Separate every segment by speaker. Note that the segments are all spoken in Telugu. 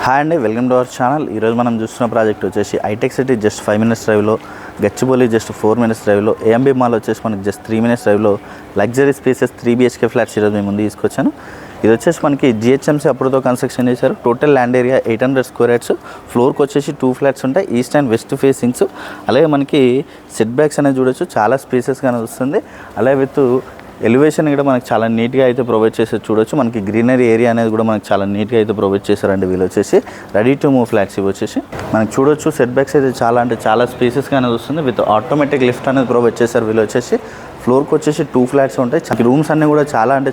Speaker 1: హాయ్ అండి, వెల్కమ్ టు అవర్ ఛానల్. ఈరోజు మనం చూస్తున్న ప్రాజెక్ట్ వచ్చేసి హైటెక్ సిటీ జస్ట్ 5 minutes డ్రైవ్లో, గచ్చిబౌలి జస్ట్ 4 minutes డ్రైవ్లో, ఏఎంబీ మాల్ వచ్చేసి మనకి జస్ట్ 3 minutes డ్రైవ్లో లగ్జరీ స్పేసెస్ 3 BHK ఫ్లాట్స్ ఈరోజు మేము ముందు తీసుకొచ్చాను. ఇది వచ్చేసి మనకి జిహెచ్ఎంసీ అప్రూవ్తో కన్స్ట్రక్షన్ చేశారు. Total land area 800 square yards. ఫ్లోర్కి వచ్చేసి 2 flats ఉంటాయి, ఈస్ట్ అండ్ వెస్ట్ ఫేసింగ్స్. అలాగే మనకి సెట్ బ్యాక్స్ అనేది చూడొచ్చు, చాలా స్పేసెస్గా వస్తుంది. అలాగే విత్ ఎలివేషన్ కూడా మనకి చాలా నీట్గా అయితే ప్రొవైడ్ చేసి చూడొచ్చు. మనకి గ్రీనరీ ఏరియా అనేది కూడా మనకి చాలా నీట్గా అయితే ప్రొవైడ్ చేశారండి. వీళ్ళు వచ్చేసి రెడీ టు మూవ్ ఫ్లాట్స్ ఇవి వచ్చేసి మనకి చూడొచ్చు. సెట్ బ్యాక్స్ అయితే చాలా స్పేసెస్గా అనేది వస్తుంది. విత్ ఆటోమేటిక్ లిఫ్ట్ అనేది ప్రొవైడ్ చేశారు. వీళ్ళు వచ్చేసి ఫ్లోర్కి వచ్చేసి 2 flats ఉంటాయి. రూమ్స్ అన్నీ కూడా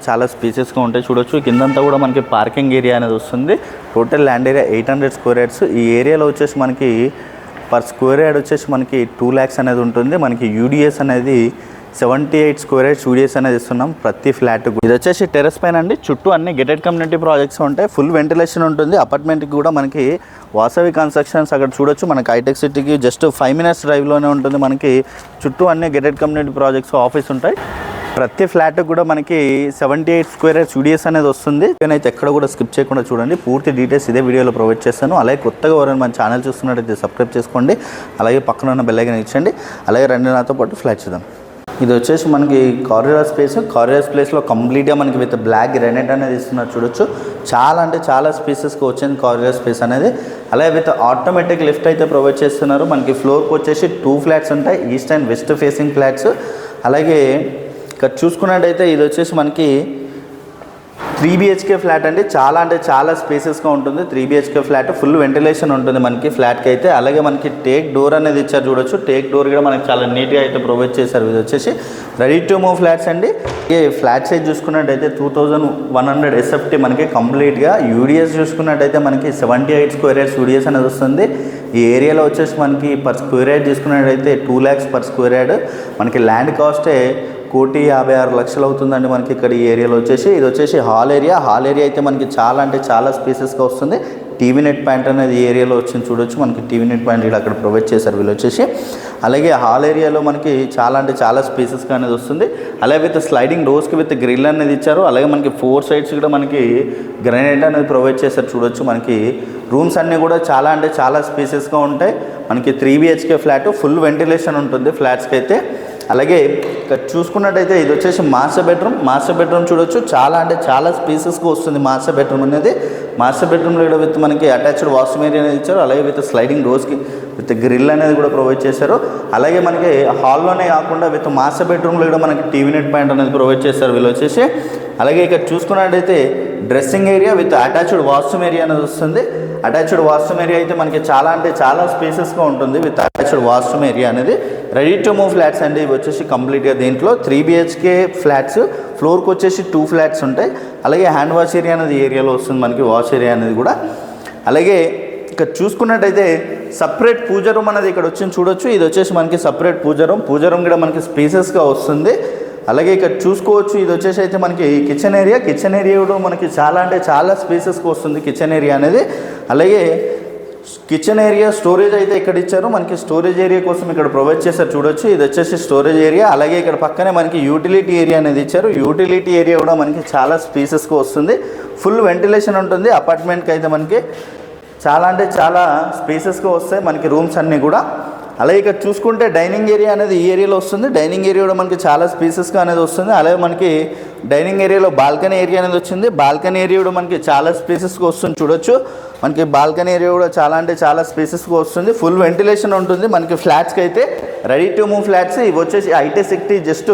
Speaker 1: చాలా స్పేసెస్గా ఉంటాయి. చూడొచ్చు కిందంతా కూడా మనకి పార్కింగ్ ఏరియా అనేది వస్తుంది. Total land area 800 square yards. ఈ ఏరియాలో వచ్చేసి మనకి పర్ స్క్వేర్ యార్డ్ వచ్చేసి మనకి 2 lakhs అనేది ఉంటుంది. మనకి యూడిఎస్ అనేది 78 square yards యూడిఎస్ అనేది ఇస్తున్నాం ప్రతి ఫ్లాట్. ఇది వచ్చేసి టెర్రస్ పైన అండి. చుట్టూ అన్ని గెటెడ్ కమ్యూనిటీ ప్రాజెక్ట్స్ ఉంటాయి. ఫుల్ వెంటిలేషన్ ఉంటుంది. అపార్ట్మెంట్కి కూడా మనకి వాసవి కన్స్ట్రక్షన్స్ అక్కడ చూడొచ్చు. మనకి హైటెక్ సిటీకి జస్ట్ 5 minutes డ్రైవ్లోనే ఉంటుంది. మనకి చుట్టూ అన్ని గెటెడ్ కమ్యూనిటీ ప్రాజెక్ట్స్ ఆఫీస్ ఉంటాయి. ప్రతి ఫ్లాట్ కూడా మనకి 78 square yards యూడిఎస్ అనేది వస్తుంది. నేనైతే ఎక్కడ కూడా స్కిప్ చేయకుండా చూడండి. పూర్తి డీటెయిల్స్ ఇదే వీడియోలో ప్రొవైడ్ చేస్తాను. అలాగే కొత్తగా ఎవరైనా మన ఛానల్ చూస్తున్నట్టయితే సబ్స్క్రైబ్ చేసుకోండి. అలాగే పక్కన ఉన్న బెల్ ఐకాన్ ఇచ్చండి. అలాగే రండి నాతో పాటు ఫ్లాట్ చూద్దాం. ఇది వచ్చేసి మనకి కారిడార్ స్పేస్. కారిడార్ స్పేస్లో కంప్లీట్గా మనకి విత్ బ్లాక్ గ్రానైట్ అనేది ఇస్తున్నారు. చూడొచ్చు చాలా స్పేసెస్గా వచ్చింది కారిడార్ స్పేస్ అనేది. అలాగే విత్ ఆటోమేటిక్ లిఫ్ట్ అయితే ప్రొవైడ్ చేస్తున్నారు. మనకి ఫ్లోర్కి వచ్చేసి 2 flats ఉంటాయి, east and west facing flats. అలాగే ఇక్కడ చూసుకున్నట్టయితే ఇది వచ్చేసి మనకి 3 BHK ఫ్లాట్ అండి. చాలా స్పేసెస్గా ఉంటుంది. 3 BHK ఫ్లాట్ ఫుల్ వెంటిలేషన్ ఉంటుంది మనకి ఫ్లాట్కి అయితే. అలాగే మనకి టేక్ డోర్ అనేది ఇచ్చారు. చూడొచ్చు టేక్ డోర్ కూడా మనకి చాలా నీట్గా అయితే ప్రొవైడ్ చేశారు. ఇది వచ్చేసి రెడీ టు మూవ్ ఫ్లాట్స్ అండి. ఈ ఫ్లాట్ సైజ్ చూసుకున్నట్టయితే 2100 SFT మనకి కంప్లీట్గా. యూడిఎస్ చూసుకున్నట్టయితే మనకి 78 square yards యూడిఎస్ అనేది వస్తుంది. ఈ ఏరియాలో వచ్చేసి మనకి పర్ స్క్వేర్ యార్డ్ చూసుకున్నట్టయితే 2 lakhs per square yard. మనకి ల్యాండ్ కాస్టే 1,56,00,000 అవుతుందండి మనకి ఇక్కడ ఈ ఏరియాలో వచ్చేసి. ఇది వచ్చేసి హాల్ ఏరియా అయితే మనకి చాలా స్పేసెస్గా వస్తుంది. టీవీ నెట్ పాయింట్ అనేది ఈ ఏరియాలో వచ్చింది. చూడొచ్చు మనకి టీవీ నెట్ పాయింట్ ఇక్కడ అక్కడ ప్రొవైడ్ చేశారు వీళ్ళు వచ్చేసి. అలాగే హాల్ ఏరియాలో మనకి చాలా స్పేసెస్గా అనేది వస్తుంది. అలాగే విత్ స్లైడింగ్ డోర్స్కి విత్ గ్రిల్ అనేది ఇచ్చారు. అలాగే మనకి 4 sides కూడా మనకి గ్రానైట్ అనేది ప్రొవైడ్ చేశారు. చూడొచ్చు మనకి రూమ్స్ అన్నీ కూడా చాలా స్పేసెస్గా ఉంటాయి. మనకి 3 BHK ఫ్లాట్ ఫుల్ వెంటిలేషన్ ఉంటుంది ఫ్లాట్స్కి అయితే. అలాగే ఇక్కడ చూసుకున్నట్టయితే ఇది వచ్చేసి మాస్టర్ బెడ్రూమ్ చూడొచ్చు. చాలా స్పేసెస్గా వస్తుంది మాస్టర్ బెడ్రూమ్ అనేది. మాస్టర్ బెడ్రూమ్లో కూడా విత్ మనకి అటాచ్డ్ వాష్రూమ్ ఏరియా అనేది ఇచ్చారు. అలాగే విత్ స్లైడింగ్ డోర్స్కి విత్ గ్రిల్ అనేది కూడా ప్రొవైడ్ చేశారు. అలాగే మనకి హాల్లోనే కాకుండా విత్ మాస్టర్ బెడ్రూమ్లో కూడా మనకి టీవీ నెట్ పాయింట్ అనేది ప్రొవైడ్ చేశారు వీళ్ళు వచ్చేసి. అలాగే ఇక్కడ చూసుకున్నట్టయితే dressing area with attached washroom area అనేది వస్తుంది. అటాచ్డ్ వాష్రూమ్ ఏరియా అయితే మనకి చాలా స్పేసెస్గా ఉంటుంది విత్ అటాచ్డ్ వాష్రూమ్ ఏరియా అనేది. రెడీ టు మూవ్ ఫ్లాట్స్ అండి ఇవి వచ్చేసి కంప్లీట్గా. దీంట్లో 3 BHK ఫ్లాట్స్ ఫ్లోర్కి వచ్చేసి 2 flats ఉంటాయి. అలాగే హ్యాండ్ వాష్ ఏరియా అనేది ఏరియాలో వస్తుంది మనకి, వాష్ ఏరియా అనేది కూడా. అలాగే ఇక్కడ చూసుకున్నట్టయితే సపరేట్ పూజ రూమ్ అనేది ఇక్కడ వచ్చింది. చూడొచ్చు ఇది వచ్చేసి మనకి సపరేట్ పూజ రూమ్ కూడా మనకి స్పేసెస్గా వస్తుంది. అలాగే ఇక్కడ చూసుకోవచ్చు ఇది వచ్చేసి అయితే మనకి కిచెన్ ఏరియా కూడా మనకి చాలా స్పేసెస్గా వస్తుంది కిచెన్ ఏరియా అనేది. అలాగే కిచెన్ ఏరియా స్టోరేజ్ అయితే ఇక్కడ ఇచ్చారు. మనకి స్టోరేజ్ ఏరియా కోసం ఇక్కడ ప్రొవైడ్ చేశారు. చూడొచ్చు ఇది వచ్చేసి స్టోరేజ్ ఏరియా. అలాగే ఇక్కడ పక్కనే మనకి యూటిలిటీ ఏరియా అనేది ఇచ్చారు. యూటిలిటీ ఏరియా కూడా మనకి చాలా స్పేసెస్గా వస్తుంది. ఫుల్ వెంటిలేషన్ ఉంటుంది అపార్ట్మెంట్కి అయితే. మనకి చాలా స్పేసెస్గా వస్తాయి మనకి రూమ్స్ అన్నీ కూడా. అలాగే ఇక్కడ చూసుకుంటే డైనింగ్ ఏరియా అనేది ఈ ఏరియాలో వస్తుంది. డైనింగ్ ఏరియా కూడా మనకి చాలా స్పేసెస్గా అనేది వస్తుంది. అలాగే మనకి డైనింగ్ ఏరియాలో బాల్కనీ ఏరియా అనేది వచ్చింది. బాల్కనీ ఏరియా కూడా మనకి చాలా స్పేసెస్గా వస్తుంది. చూడొచ్చు మనకి బాల్కనీ ఏరియా కూడా చాలా స్పేసెస్గా వస్తుంది. ఫుల్ వెంటిలేషన్ ఉంటుంది మనకి ఫ్లాట్స్కి అయితే. రెడీ టు మూవ్ ఫ్లాట్స్ ఇవి వచ్చేసి హైటెక్ సిటీ జస్ట్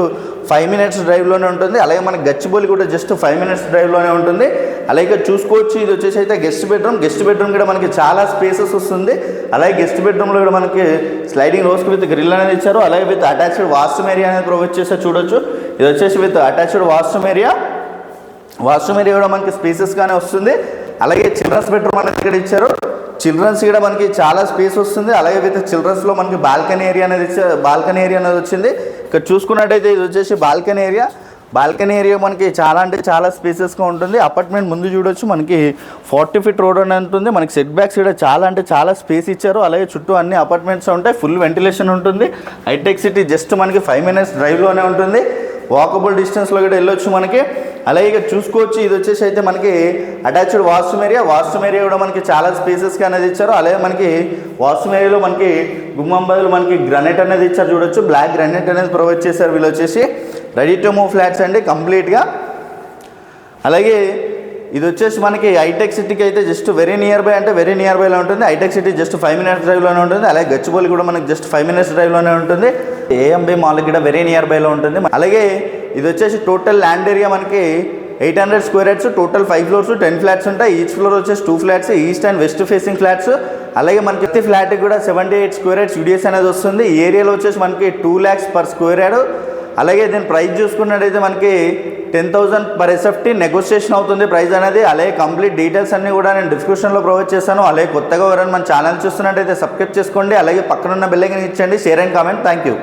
Speaker 1: 5 minutes డ్రైవ్లోనే ఉంటుంది. అలాగే మనకి గచ్చిబౌలి కూడా జస్ట్ 5 minutes డ్రైవ్లోనే ఉంటుంది. అలాగే చూసుకోవచ్చు ఇది వచ్చేసి అయితే గెస్ట్ బెడ్రూమ్ కూడా మనకి చాలా స్పేసెస్ వస్తుంది. అలాగే గెస్ట్ బెడ్రూమ్లో కూడా మనకి స్లైడింగ్ డోర్స్కి విత్ గ్రిల్ అనేది ఇచ్చారు. అలాగే విత్ అటాచ్డ్ వాష్రూమ్ ఏరియా అనేది ప్రొవైడ్ చేస్తారు. చూడొచ్చు ఇది వచ్చేసి విత్ అటాచ్డ్ వాష్రూమ్ ఏరియా కూడా మనకి స్పేసెస్గానే వస్తుంది. అలాగే చిల్డ్రన్స్ బెడ్రూమ్ అనేది ఇక్కడ ఇచ్చారు. చిల్డ్రన్స్ కూడా మనకి చాలా స్పేస్ వస్తుంది. అలాగే విత్ చిల్డ్రన్స్లో మనకి బాల్కనీ ఏరియా అనేది వచ్చింది. ఇక్కడ చూసుకున్నట్టయితే ఇది వచ్చేసి బాల్కనీ ఏరియా మనకి చాలా స్పేసెస్గా ఉంటుంది. అపార్ట్మెంట్ ముందు చూడొచ్చు మనకి 40 feet రోడ్ అని ఉంటుంది. మనకి సెట్ బ్యాక్స్ కూడా చాలా స్పేస్ ఇచ్చారు. అలాగే చుట్టూ అన్ని అపార్ట్మెంట్స్ ఉంటాయి. ఫుల్ వెంటిలేషన్ ఉంటుంది. హైటెక్ సిటీ జస్ట్ మనకి 5 minutes డ్రైవ్లోనే ఉంటుంది. వాకబుల్ డిస్టెన్స్లో కూడా వెళ్ళొచ్చు మనకి. అలాగే ఇక్కడ చూసుకోవచ్చు, ఇది వచ్చేసి అయితే మనకి అటాచ్డ్ వాష్రూమ్ ఏరియా కూడా మనకి చాలా స్పేసెస్గా అనేది ఇచ్చారు. అలాగే మనకి వాష్రూమ్ ఏరియాలో మనకి గుమ్మం బదులు మనకి గ్రానైట్ అనేది ఇచ్చారు చూడొచ్చు, బ్లాక్ గ్రానైట్ అనేది ప్రొవైడ్ చేశారు. వీళ్ళు వచ్చేసి రెడీ టు మూవ్ ఫ్లాట్స్ అండి కంప్లీట్గా. అలాగే ఇది వచ్చేసి మనకి హైటెక్ సిటీకి అయితే జస్ట్ వెరీ నియర్ బైలో ఉంటుంది. హైటెక్ సిటీ జస్ట్ 5 minutes డ్రైవ్లోనే ఉంటుంది. అలాగే గచ్చిబౌలి కూడా మనకి జస్ట్ 5 minutes డ్రైవ్లోనే ఉంటుంది. ఏఎంబి మాల్ కూడా వెరీ నియర్ బైలో ఉంటుంది. అలాగే ఇది వచ్చేసి టోటల్ ల్యాండ్ ఏరియా మనకి 800 square yards, total 5 floors 10 flats ఉంటాయి. ఈచ్ ఫ్లోర్ వచ్చేసి 2 flats, east and west facing flats. అలాగే మనకి ప్రతి ఫ్లాట్కి కూడా 78 square yards యూడిఎస్ అనేది వస్తుంది. ఈ ఏరియాలో వచ్చేసి మనకి 2 lakhs per square yard. అలాగే దీని ప్రైస్ చూసుకున్నట్టయితే మనకి 10,000 per SFT నెగోషియేషన్ అవుతుంది ప్రైస్ అనేది. అలాగే కంప్లీట్ డీటెయిల్స్ అన్నీ కూడా నేను డిస్క్రిప్షన్లో ప్రొవైడ్ చేస్తాను. అలాగే కొత్తగా ఎవరైనా మన ఛానల్ చూస్తున్నట్టయితే సబ్స్క్రైబ్ చేసుకోండి. అలాగే పక్కనున్న బెల్ ఐకాన్ ఇచ్చండి, share and comment. Thank you.